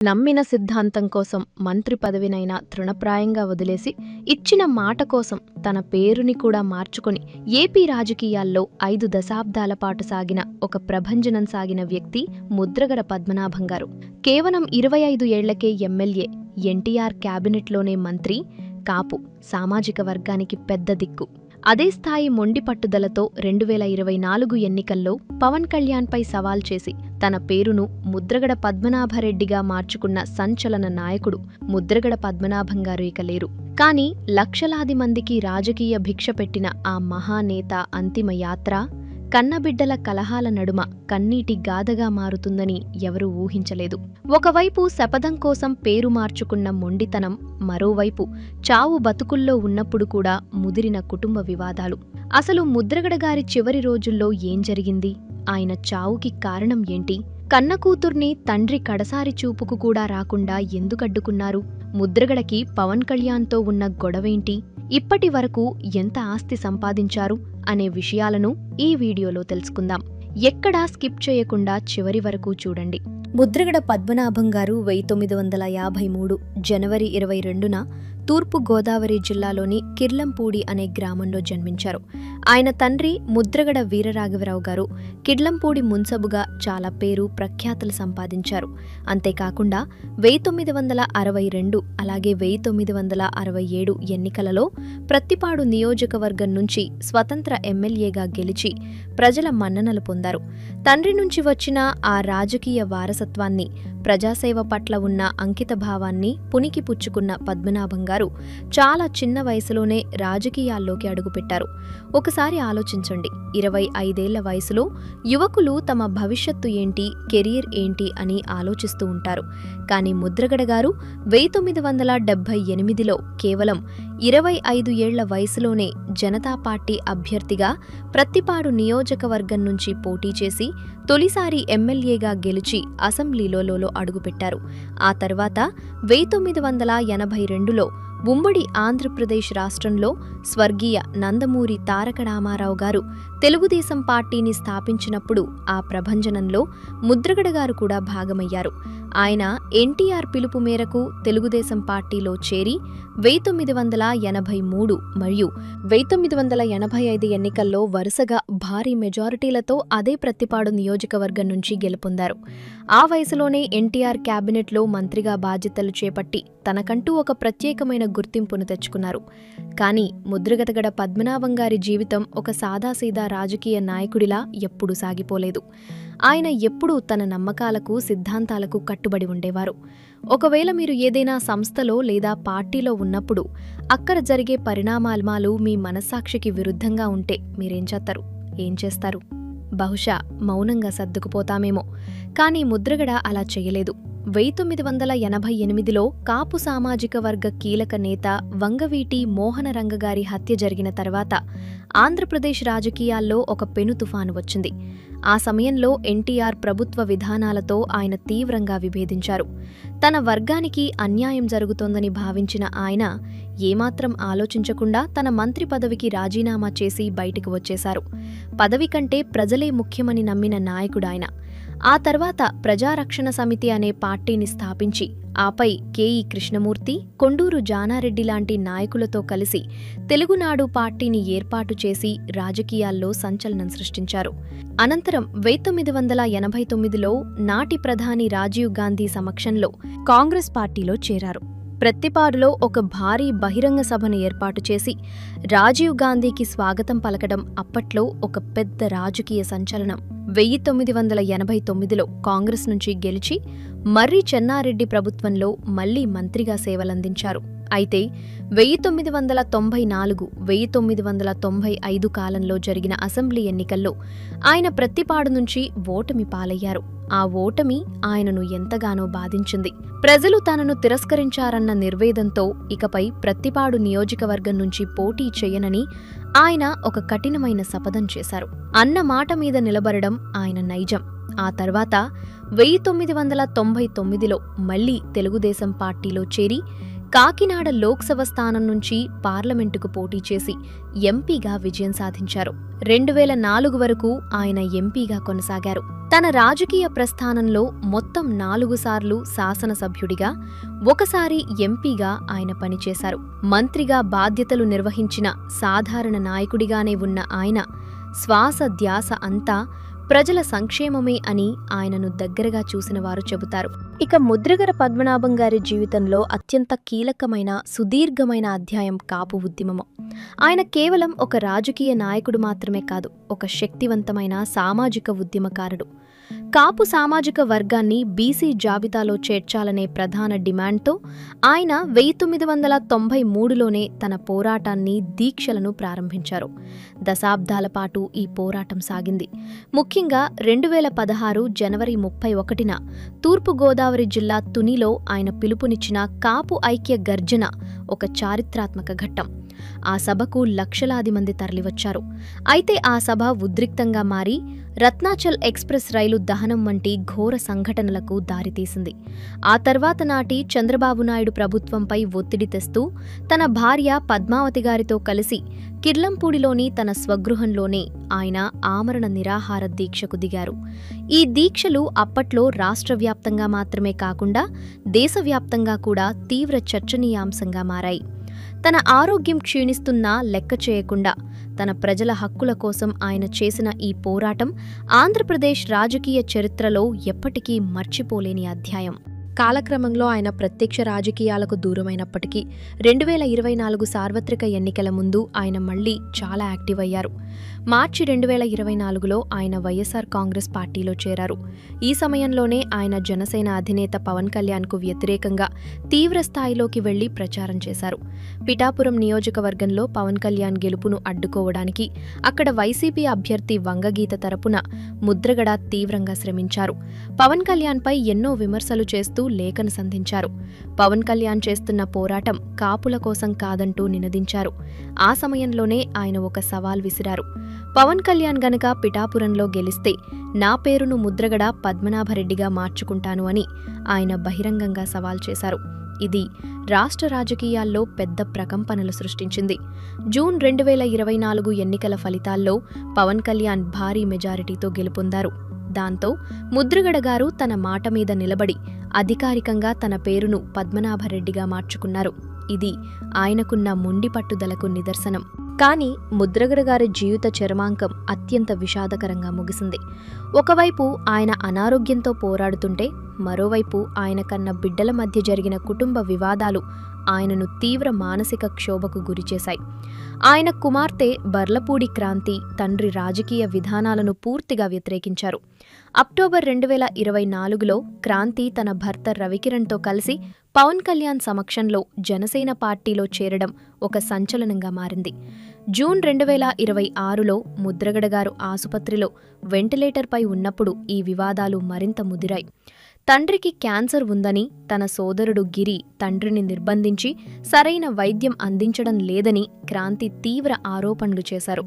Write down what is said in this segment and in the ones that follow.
నమ్మిన సిద్ధాంతం కోసం మంత్రి పదవినైనా తృణప్రాయంగా వదిలేసి ఇచ్చిన మాట కోసం తన పేరుని కూడా మార్చుకొని ఏపీ రాజకీయాల్లో 5 దశాబ్దాల పాటు సాగిన ఒక ప్రభంజనం సాగిన వ్యక్తి ముద్రగడ పద్మనాభం గారు. కేవలం 25 ఏళ్లకే ఎమ్మెల్యే, ఎన్టీఆర్ క్యాబినెట్లోనే మంత్రి, కాపు సామాజిక వర్గానికి పెద్ద దిక్కు. అదే స్థాయి మొండి పట్టుదలతో 2024 ఎన్నికల్లో పవన్ కళ్యాణ్పై సవాల్ చేసి తన పేరును ముద్రగడ పద్మనాభరెడ్డిగా మార్చుకున్న సంచలన నాయకుడు ముద్రగడ పద్మనాభం గారు ఇక లేరు. కానీ లక్షలాది మందికి రాజకీయ భిక్ష పెట్టిన ఆ మహానేత అంతిమ యాత్ర కన్నబిడ్డల కలహాల నడుమ కన్నీటి గాథగా మారుతుందని ఎవరూ ఊహించలేదు. ఒకవైపు శపథం కోసం పేరు మార్చుకున్న మొండితనం, మరోవైపు చావు బతుకుల్లో ఉన్నప్పుడు కూడా ముదిరిన కుటుంబ వివాదాలు. అసలు ముద్రగడ గారి చివరి రోజుల్లో ఏం జరిగింది? ఆయన చావుకి కారణం ఏంటి? కన్న కూతుర్ని తండ్రి కడసారి చూపుకు కూడా రాకుండా ఎందుకడ్డుకున్నారు? ముద్రగడకి పవన్ కళ్యాణ్తో ఉన్న గొడవేంటి? ఇప్పటి వరకు ఎంత ఆస్తి సంపాదించారు అనే విషయాలను ఈ వీడియోలో తెలుసుకుందాం. ఎక్కడా స్కిప్ చేయకుండా చివరి వరకు చూడండి. ముద్రగడ పద్మనాభం గారు 1953 జనవరి 22న తూర్పు గోదావరి జిల్లాలోని కిర్లంపూడి అనే గ్రామంలో జన్మించారు. ఆయన తండ్రి ముద్రగడ వీరరాఘవరావు గారు కిర్లంపూడి మున్సబుగా చాలా పేరు ప్రఖ్యాతులు సంపాదించారు. అంతేకాకుండా 1962 అలాగే 1967 ఎన్నికలలో ప్రత్తిపాడు నియోజకవర్గం నుంచి స్వతంత్ర ఎమ్మెల్యేగా గెలిచి ప్రజల మన్ననలు పొందారు. తండ్రి నుంచి వచ్చిన ఆ రాజకీయ వారసత్వాన్ని, ప్రజాసేవ పట్ల ఉన్న అంకితభావాన్ని పునికి పుచ్చుకున్న పద్మనాభం గారు చాలా చిన్న వయసులోనే రాజకీయాల్లోకి అడుగుపెట్టారు. ఒకసారి ఆలోచించండి, 25 ఏళ్ల వయసులో యువకులు తమ భవిష్యత్తు ఏంటి, కెరీర్ ఏంటి అని ఆలోచిస్తూ ఉంటారు. కానీ ముద్రగడ గారు 1978లో కేవలం 25 ఏళ్ల వయసులోనే జనతా పార్టీ అభ్యర్థిగా ప్రత్తిపాడు నియోజకవర్గం నుంచి పోటీ చేసి తొలిసారి ఎమ్మెల్యేగా గెలిచి అసెంబ్లీలో అడుగుపెట్టారు. ఆ తర్వాత 1982లో ఉమ్మడి ఆంధ్రప్రదేశ్ రాష్ట్రంలో స్వర్గీయ నందమూరి తారక రామారావు గారు తెలుగుదేశం పార్టీని స్థాపించినప్పుడు ఆ ప్రభంజనంలో ముద్రగడ గారు కూడా భాగమయ్యారు. ఆయన ఎన్టీఆర్ పిలుపు మేరకు తెలుగుదేశం పార్టీలో చేరి 1983 మరియు 1985 ఎన్నికల్లో వరుసగా భారీ మెజారిటీలతో అదే ప్రత్తిపాడు నియోజకవర్గం నుంచి గెలుపొందారు. ఆ వయసులోనే ఎన్టీఆర్ క్యాబినెట్లో మంత్రిగా బాధ్యతలు చేపట్టి తనకంటూ ఒక ప్రత్యేకమైన గుర్తింపును తెచ్చుకున్నారు. కానీ ముద్రగడ పద్మనాభం గారి జీవితం ఒక సాదాసీదా రాజకీయ నాయకుడిలా ఎప్పుడూ సాగిపోలేదు. ఆయన ఎప్పుడూ తన నమ్మకాలకు, సిద్ధాంతాలకు కట్టుబడి ఉండేవారు. ఒకవేళ మీరు ఏదైనా సంస్థలో లేదా పార్టీలో ఉన్నప్పుడు అక్కడ జరిగే పరిణామాలు మీ మనస్సాక్షికి విరుద్ధంగా ఉంటే ఏం చేస్తారు? బహుశా మౌనంగా సర్దుకుపోతామేమో. కానీ ముద్రగడ అలా చేయలేదు. 1988లో కాపు సామాజిక వర్గ కీలక నేత వంగవీటి మోహనరంగగారి హత్య జరిగిన తర్వాత ఆంధ్రప్రదేశ్ రాజకీయాల్లో ఒక పెను తుఫాను వచ్చింది. ఆ సమయంలో ఎన్టీఆర్ ప్రభుత్వ విధానాలతో ఆయన తీవ్రంగా విభేదించారు. తన వర్గానికి అన్యాయం జరుగుతోందని భావించిన ఆయన ఏమాత్రం ఆలోచించకుండా తన మంత్రి పదవికి రాజీనామా చేసి బయటికి వచ్చేశారు. పదవి కంటే ప్రజలే ముఖ్యమని నమ్మిన నాయకుడాయన. ఆ తర్వాత ప్రజారక్షణ సమితి అనే పార్టీని స్థాపించి ఆపై కెఈ కృష్ణమూర్తి, కొండూరు జానారెడ్డి లాంటి నాయకులతో కలిసి తెలుగునాడు పార్టీని ఏర్పాటు చేసి రాజకీయాల్లో సంచలనం సృష్టించారు. అనంతరం 1989లో నాటి ప్రధాని రాజీవ్ గాంధీ సమక్షంలో కాంగ్రెస్ పార్టీలో చేరారు. ప్రత్తిపాడులో ఒక భారీ బహిరంగ సభను ఏర్పాటు చేసి రాజీవ్ గాంధీకి స్వాగతం పలకడం అప్పట్లో ఒక పెద్ద రాజకీయ సంచలనం. 1989లో కాంగ్రెస్ నుంచి గెలిచి మర్రి చెన్నారెడ్డి ప్రభుత్వంలో మళ్లీ మంత్రిగా సేవలందించారు. అయితే 1994, 1995 కాలంలో జరిగిన అసెంబ్లీ ఎన్నికల్లో ఆయన ప్రత్తిపాడు నుంచి ఓటమి పాలయ్యారు. ఆ ఓటమి ఆయనను ఎంతగానో బాధించింది. ప్రజలు తనను తిరస్కరించారన్న నిర్వేదంతో ఇకపై ప్రత్తిపాడు నియోజకవర్గం నుంచి పోటీ చేయనని ఆయన ఒక కఠినమైన శపథం చేశారు. అన్న మాట మీద నిలబడడం ఆయన నైజం. ఆ తర్వాత 1999లో మళ్లీ తెలుగుదేశం పార్టీలో చేరి కాకినాడ లోక్సభ స్థానం నుంచి పార్లమెంటుకు పోటీ చేసి ఎంపీగా విజయం సాధించారు. 2004 వరకు ఆయన ఎంపీగా కొనసాగారు. తన రాజకీయ ప్రస్థానంలో మొత్తం 4 సార్లు శాసనసభ్యుడిగా, ఒకసారి ఎంపీగా ఆయన పనిచేశారు. మంత్రిగా బాధ్యతలు నిర్వహించిన సాధారణ నాయకుడిగానే ఉన్న ఆయన శ్వాస ధ్యాస అంతా ప్రజల సంక్షేమమే అని ఆయనను దగ్గరగా చూసిన వారు చెబుతారు. ఇక ముద్రగడ పద్మనాభం గారి జీవితంలో అత్యంత కీలకమైన సుదీర్ఘమైన అధ్యాయం కాపు ఉద్యమము. ఆయన కేవలం ఒక రాజకీయ నాయకుడు మాత్రమే కాదు, ఒక శక్తివంతమైన సామాజిక ఉద్యమకారుడు. కాపు సామాజిక వర్గాన్ని బీసీ జాబితాలో చేర్చాలనే ప్రధాన డిమాండ్తో ఆయన 1993లోనే తన పోరాటాన్ని, దీక్షలను ప్రారంభించారు. దశాబ్దాల పాటు ఈ పోరాటం సాగింది. ముఖ్యంగా 2016 జనవరి 31న తూర్పుగోదావరి జిల్లా తునిలో ఆయన పిలుపునిచ్చిన కాపు ఐక్య గర్జన ఒక చారిత్రాత్మక ఘట్టం. ఆ సభకు లక్షలాది మంది తరలివచ్చారు. అయితే ఆ సభ ఉద్రిక్తంగా మారి రత్నాచల్ ఎక్స్ప్రెస్ రైలు దహనం వంటి ఘోర సంఘటనలకు దారితీసింది. ఆ తర్వాత నాటి చంద్రబాబు నాయుడు ప్రభుత్వంపై ఒత్తిడి తెస్తూ తన భార్య పద్మావతి గారితో కలిసి కిర్లంపూడిలోని తన స్వగృహంలోనే ఆయన ఆమరణ నిరాహార దీక్షకు దిగారు. ఈ దీక్షలు అప్పట్లో రాష్ట్రవ్యాప్తంగా మాత్రమే కాకుండా దేశవ్యాప్తంగా కూడా తీవ్ర చర్చనీయాంశంగా మారాయి. తన ఆరోగ్యం క్షీణిస్తున్నా లెక్క చేయకుండా తన ప్రజల హక్కుల కోసం ఆయన చేసిన ఈ పోరాటం ఆంధ్రప్రదేశ్ రాజకీయ చరిత్రలో ఎప్పటికీ మర్చిపోలేని అధ్యాయం. కాలక్రమంలో ఆయన ప్రత్యక్ష రాజకీయాలకు దూరమైనప్పటికీ 2024 సార్వత్రిక ఎన్నికల ముందు ఆయన మళ్లీ చాలా యాక్టివ్ అయ్యారు. మార్చి 2024లో ఆయన వైఎస్ఆర్ కాంగ్రెస్ పార్టీలో చేరారు. ఈ సమయంలోనే ఆయన జనసేన అధినేత పవన్ కళ్యాణ్కు వ్యతిరేకంగా తీవ్ర స్థాయిలోకి వెళ్లి ప్రచారం చేశారు. పిఠాపురం నియోజకవర్గంలో పవన్ కళ్యాణ్ గెలుపును అడ్డుకోవడానికి అక్కడ వైసీపీ అభ్యర్థి వంగగీత తరపున ముద్రగడ తీవ్రంగా శ్రమించారు. పవన్ కళ్యాణ్పై ఎన్నో విమర్శలు చేస్తూ లేఖను సంధించారు. పవన్ కళ్యాణ్ చేస్తున్న పోరాటం కాపుల కోసం కాదంటూ నినదించారు. ఆ సమయంలోనే ఆయన ఒక సవాల్ విసిరారు. పవన్ కళ్యాణ్ గనక పిఠాపురంలో గెలిస్తే నా పేరును ముద్రగడ పద్మనాభరెడ్డిగా మార్చుకుంటాను అని ఆయన బహిరంగంగా సవాల్ చేశారు. ఇది రాష్ట్ర రాజకీయాల్లో పెద్ద ప్రకంపనలు సృష్టించింది. జూన్ 2024 ఎన్నికల ఫలితాల్లో పవన్ కళ్యాణ్ భారీ మెజారిటీతో గెలుపొందారు. దాంతో ముద్రగడ గారు తన మాట మీద నిలబడి అధికారికంగా తన పేరును పద్మనాభరెడ్డిగా మార్చుకున్నారు. ఇది ఆయనకున్న మొండి పట్టుదలకు నిదర్శనం. కానీ ముద్రగడ గారి జీవిత చరమాంకం అత్యంత విషాదకరంగా ముగిసింది. ఒకవైపు ఆయన అనారోగ్యంతో పోరాడుతుంటే, మరోవైపు ఆయన కన్న బిడ్డల మధ్య జరిగిన కుటుంబ వివాదాలు ఆయనను తీవ్ర మానసిక క్షోభకు గురిచేశాయి. ఆయన కుమార్తె బర్లపూడి క్రాంతి తండ్రి రాజకీయ విధానాలను పూర్తిగా వ్యతిరేకించారు. అక్టోబర్ 2024లో క్రాంతి తన భర్త రవికిరణ్తో కలిసి పవన్ కళ్యాణ్ సమక్షంలో జనసేన పార్టీలో చేరడం ఒక సంచలనంగా మారింది. జూన్ 2026లో ముద్రగడ గారు ఆసుపత్రిలో వెంటిలేటర్పై ఉన్నప్పుడు ఈ వివాదాలు మరింత ముదిరాయి. తండ్రికి క్యాన్సర్ ఉందని తన సోదరుడు గిరి తండ్రిని నిర్బంధించి సరైన వైద్యం అందించడం లేదని క్రాంతి తీవ్ర ఆరోపణలు చేశారు.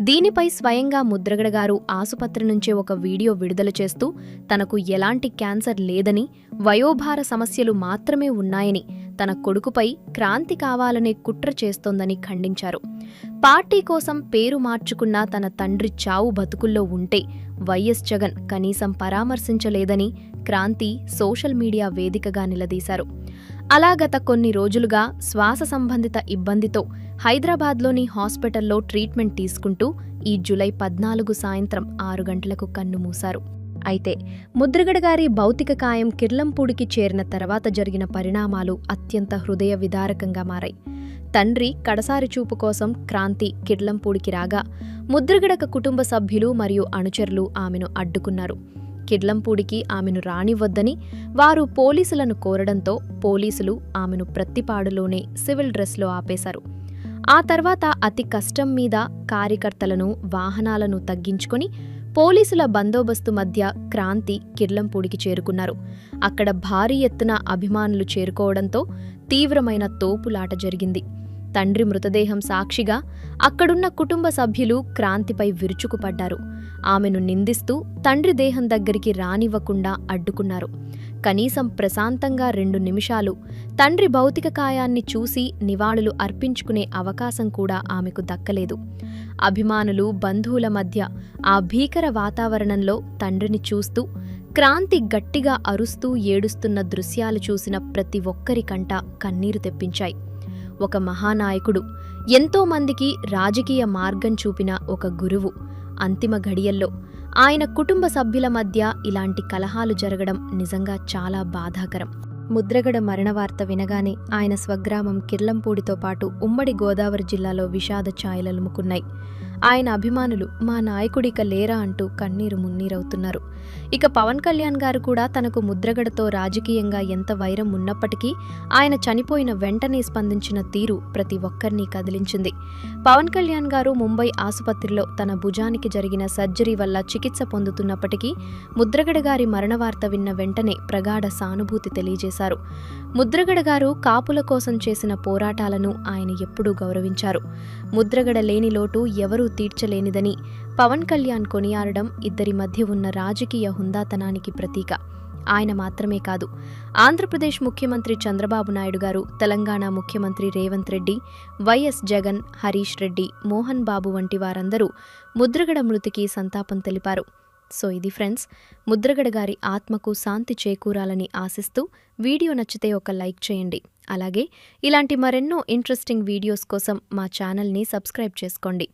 దీనిపై స్వయంగా ముద్రగడ గారు ఆసుపత్రి నుంచే ఒక వీడియో విడుదల చేస్తూ తనకు ఎలాంటి క్యాన్సర్ లేదని, వయోభార సమస్యలు మాత్రమే ఉన్నాయని, తన కొడుకుపై క్రాంతి కావాలనే కుట్ర చేస్తోందని ఖండించారు. పార్టీ కోసం పేరు మార్చుకున్న తన తండ్రి చావు బతుకుల్లో ఉంటే వైఎస్ జగన్ కనీసం పరామర్శించలేదని క్రాంతి సోషల్ మీడియా వేదికగా నిలదీశారు. అలా గత కొన్ని రోజులుగా శ్వాస సంబంధిత ఇబ్బందితో హైదరాబాద్లోని హాస్పిటల్లో ట్రీట్మెంట్ తీసుకుంటూ ఈ జూలై 14 సాయంత్రం 6 గంటలకు కన్నుమూశారు. అయితే ముద్రగడ గారి భౌతిక కాయం కిర్లంపూడికి చేరిన తర్వాత జరిగిన పరిణామాలు అత్యంత హృదయ విదారకంగా మారాయి. తండ్రి కడసారి చూపు కోసం క్రాంతి కిర్లంపూడికి రాగా ముద్రగడ కుటుంబ సభ్యులు మరియు అనుచరులు ఆమెను అడ్డుకున్నారు. కిర్లంపూడికి ఆమెను రానివ్వొద్దని వారు పోలీసులను కోరడంతో పోలీసులు ఆమెను ప్రత్తిపాడులోనే సివిల్ డ్రెస్లో ఆపేశారు. ఆ తర్వాత అతి కష్టం మీద కార్యకర్తలను, వాహనాలను తగ్గించుకొని పోలీసుల బందోబస్తు మధ్య క్రాంతి కిర్లంపూడికి చేరుకున్నారు. అక్కడ భారీ ఎత్తున అభిమానులు చేరుకోవడంతో తీవ్రమైన తోపులాట జరిగింది. తండ్రి మృతదేహం సాక్షిగా అక్కడున్న కుటుంబ సభ్యులు క్రాంతిపై విరుచుకుపడ్డారు. ఆమెను నిందిస్తూ తండ్రి దేహం దగ్గరికి రానివ్వకుండా అడ్డుకున్నారు. కనీసం ప్రశాంతంగా 2 నిమిషాలు తండ్రి భౌతిక కాయాన్ని చూసి నివాళులు అర్పించుకునే అవకాశం కూడా ఆమెకు దక్కలేదు. అభిమానులు, బంధువుల మధ్య ఆ భీకర వాతావరణంలో తండ్రిని చూస్తూ, క్రాంతి గట్టిగా అరుస్తూ ఏడుస్తున్న దృశ్యాలు చూసిన ప్రతి ఒక్కరి కంట కన్నీరు తెప్పించాయి. ఒక మహానాయకుడు, ఎంతోమందికి రాజకీయ మార్గం చూపిన ఒక గురువు అంతిమ ఘడియల్లో ఆయన కుటుంబ సభ్యుల మధ్య ఇలాంటి కలహాలు జరగడం నిజంగా చాలా బాధాకరం. ముద్రగడ మరణవార్త వినగానే ఆయన స్వగ్రామం కిర్లంపూడితో పాటు ఉమ్మడి గోదావరి జిల్లాలో విషాద ఛాయలలుముకున్నాయి. ఆయన అభిమానులు మా నాయకుడిక లేరా అంటూ కన్నీరు మున్నీరవుతున్నారు. ఇక పవన్ కళ్యాణ్ గారు కూడా తనకు ముద్రగడతో రాజకీయంగా ఎంత వైరం ఉన్నప్పటికీ ఆయన చనిపోయిన వెంటనే స్పందించిన తీరు ప్రతి ఒక్కరినీ కదిలించింది. పవన్ కళ్యాణ్ గారు ముంబై ఆసుపత్రిలో తన భుజానికి జరిగిన సర్జరీ వల్ల చికిత్స పొందుతున్నప్పటికీ ముద్రగడ గారి మరణవార్త విన్న వెంటనే ప్రగాఢ సానుభూతి తెలియజేశారు. ముద్రగడ గారు కాపుల కోసం చేసిన పోరాటాలను ఆయన ఎప్పుడూ గౌరవించారు. ముద్రగడ లేని లోటు ఎవరూ తీర్చలేనిదని పవన్ కళ్యాణ్ కొనియాడడం ఇద్దరి మధ్య ఉన్న రాజకీయ హుందాతనానికి ప్రతీక. ఆయన మాత్రమే కాదు, ఆంధ్రప్రదేశ్ ముఖ్యమంత్రి చంద్రబాబు నాయుడు గారు, తెలంగాణ ముఖ్యమంత్రి రేవంత్ రెడ్డి, వైఎస్ జగన్, హరీష్ రెడ్డి, మోహన్ బాబు వంటి వారందరూ ముద్రగడ మృతికి సంతాపం తెలిపారు. సో ఇది ఫ్రెండ్స్, ముద్రగడ గారి ఆత్మకు శాంతి చేకూరాలని ఆశిస్తూ వీడియో నచ్చితే ఒక లైక్ చేయండి. అలాగే ఇలాంటి మరెన్నో ఇంట్రెస్టింగ్ వీడియోస్ కోసం మా ఛానల్ని సబ్స్క్రైబ్ చేసుకోండి.